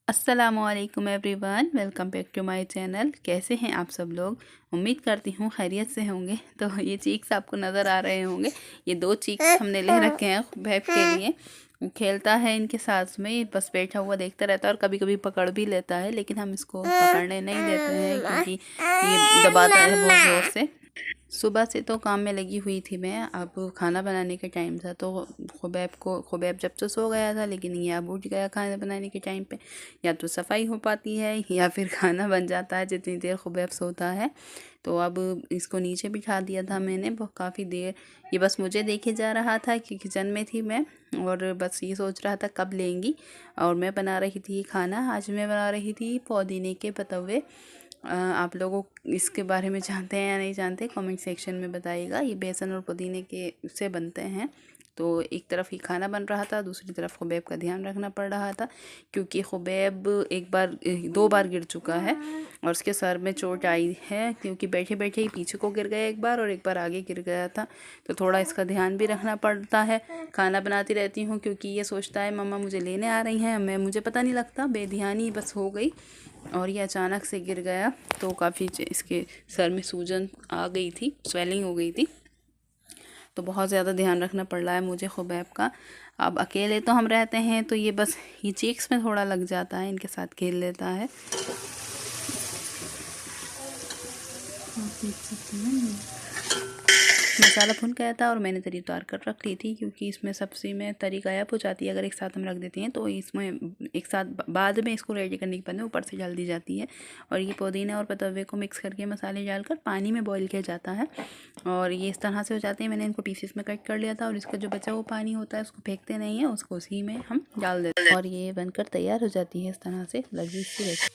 अस्सलामुअलैकुम everyone, welcome back to my channel. कैसे हैं आप सब लोग? उम्मीद करती हूँ खैरियत से होंगे। तो ये चीक्स आपको नज़र आ रहे होंगे। ये 2 चीक्स हमने ले रखे हैं खुबैब के लिए। वो खेलता है इनके साथ में, बस बैठा हुआ देखता रहता है और कभी कभी पकड़ भी लेता है, लेकिन हम इसको पकड़ने नहीं देते हैं क्योंकि ये दबाता है बहुत ज़ोर से। सुबह से तो काम में लगी हुई थी मैं। अब खाना बनाने का टाइम था तो खुबैब जब तो सो गया था, लेकिन ये अब उठ गया खाना बनाने के टाइम पे। या तो सफाई हो पाती है या फिर खाना बन जाता है जितनी देर खुबैब सोता है। तो अब इसको नीचे बिठा दिया था मैंने बहुत काफ़ी देर। ये बस मुझे देखे जा रहा था कि किचन में थी मैं, और बस ये सोच रहा था कब लेंगी। और मैं बना रही थी खाना। आज मैं बना रही थी पुदीने के पतवे। आप लोगों इसके बारे में जानते हैं या नहीं जानते, कमेंट सेक्शन में बताइएगा। ये बेसन और पुदीने के से बनते हैं। तो एक तरफ ही खाना बन रहा था, दूसरी तरफ खुबैब का ध्यान रखना पड़ रहा था क्योंकि खुबैब 2 बार गिर चुका है और उसके सर में चोट आई है क्योंकि बैठे बैठे ही पीछे को गिर गया एक बार और एक बार आगे गिर गया था। तो थोड़ा इसका ध्यान भी रखना पड़ता है। खाना बनाती रहती हूँ क्योंकि ये सोचता है मम्मा मुझे लेने आ रही हैं, मुझे पता नहीं लगता, बेध्यानी बस हो गई और ये अचानक से गिर गया। तो काफ़ी इसके सर में सूजन आ गई थी, स्वेलिंग हो गई थी। तो बहुत ज़्यादा ध्यान रखना पड़ रहा है मुझे खुबैब का। अब अकेले तो हम रहते हैं तो ये बस ये चीक्स में थोड़ा लग जाता है, इनके साथ खेल लेता है। आप देख सकते हैं मसाला भुन गया था और मैंने तरी उतार कर रख ली थी क्योंकि इसमें सब्ज़ी में तरी गायब हो जाती है अगर एक साथ हम रख देते हैं। तो इसमें एक साथ बाद में इसको रेडी करने के बाद में ऊपर से जल दी जाती है। और ये पुदीना और पतवे को मिक्स करके मसाले डालकर पानी में बॉईल किया जाता है और ये इस तरह से हो जाते हैं। मैंने इनको पीसेस में कट कर लिया था और इसका जो बचा हुआ पानी होता है उसको फेंकते नहीं है, उसको उसी में हम डाल देते हैं और ये बनकर तैयार हो जाती है इस तरह से लजीज सी रेसिपी।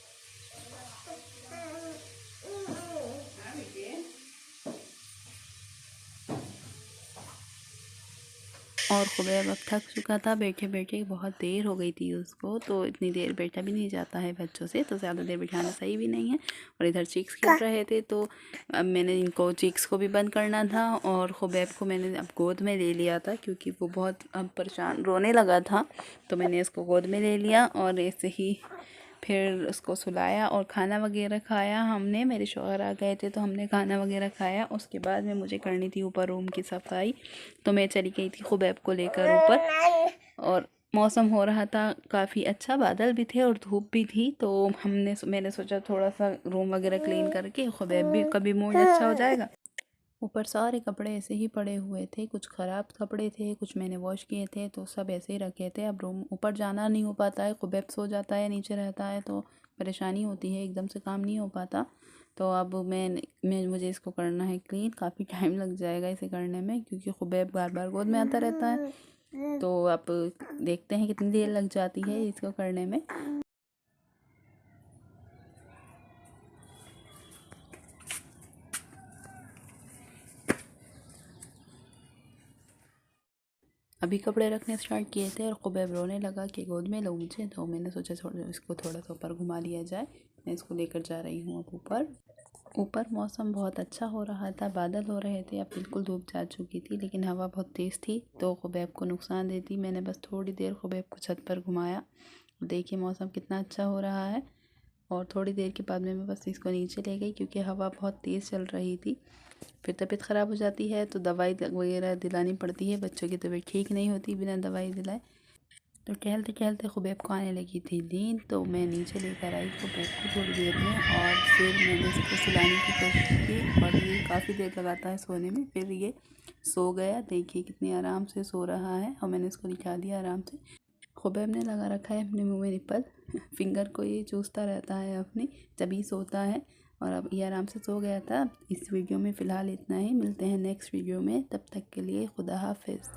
और खुबैब अब थक चुका था बैठे बैठे, बहुत देर हो गई थी उसको। तो इतनी देर बैठा भी नहीं जाता है बच्चों से, तो ज़्यादा देर बिठाना सही भी नहीं है। और इधर चीक्स खेल रहे थे तो अब मैंने इनको चीक्स को भी बंद करना था और खुबैब को मैंने अब गोद में ले लिया था क्योंकि वो बहुत अब परेशान रोने लगा था। तो मैंने इसको गोद में ले लिया और ऐसे ही फिर उसको सुलाया और खाना वगैरह खाया हमने। मेरे शौहर आ गए थे तो हमने खाना वगैरह खाया। उसके बाद में मुझे करनी थी ऊपर रूम की सफाई, तो मैं चली गई थी खुबैब को लेकर ऊपर। और मौसम हो रहा था काफ़ी अच्छा, बादल भी थे और धूप भी थी। तो मैंने सोचा थोड़ा सा रूम वगैरह क्लीन करके खुबैब भी कभी मूड अच्छा हो जाएगा। ऊपर सारे कपड़े ऐसे ही पड़े हुए थे, कुछ ख़राब कपड़े थे, कुछ मैंने वॉश किए थे, तो सब ऐसे ही रखे थे। अब रूम ऊपर जाना नहीं हो पाता है, खुबैब सो जाता है नीचे रहता है तो परेशानी होती है, एकदम से काम नहीं हो पाता। तो अब मुझे इसको करना है क्लीन। काफ़ी टाइम लग जाएगा इसे करने में क्योंकि खुबैब बार बार गोद में आता रहता है। तो अब देखते हैं कितनी देर लग जाती है इसको करने में। अभी कपड़े रखने स्टार्ट किए थे और खुबैब रोने लगा कि गोद में लो मुझे। तो मैंने सोचा इसको थोड़ा सा ऊपर घुमा लिया जाए। मैं इसको लेकर जा रही हूँ अब ऊपर। ऊपर मौसम बहुत अच्छा हो रहा था, बादल हो रहे थे, अब बिल्कुल धूप जा चुकी थी, लेकिन हवा बहुत तेज़ थी तो खुबैब को नुकसान देती। मैंने बस थोड़ी देर खुबैब को छत पर घुमाया। देखिए मौसम कितना अच्छा हो रहा है। और थोड़ी देर के बाद में मैं बस इसको नीचे ले गई क्योंकि हवा बहुत तेज़ चल रही थी। फिर तबीयत ख़राब हो जाती है तो दवाई वगैरह दिलानी पड़ती है, बच्चों की तबीयत ठीक नहीं होती बिना दवाई दिलाए। तो टहलते टहलते खुबैब को आने लगी थी नींद, तो मैं नीचे लेकर आई खुबैब को थोड़ी देर में और फिर मैंने इसको सुलाने की कोशिश की और ये काफ़ी देर लगाता है सोने में। फिर ये सो गया, देखिए कितनी आराम से सो रहा है और मैंने इसको लिटा दिया आराम से। खुबैब ने लगा रखा है अपने मुंह में निप्पल, फिंगर को ये चूसता रहता है अपनी जब ही सोता है। और अब ये आराम से सो गया था। इस वीडियो में फ़िलहाल इतना ही, मिलते हैं नेक्स्ट वीडियो में, तब तक के लिए खुदा हाफिज़।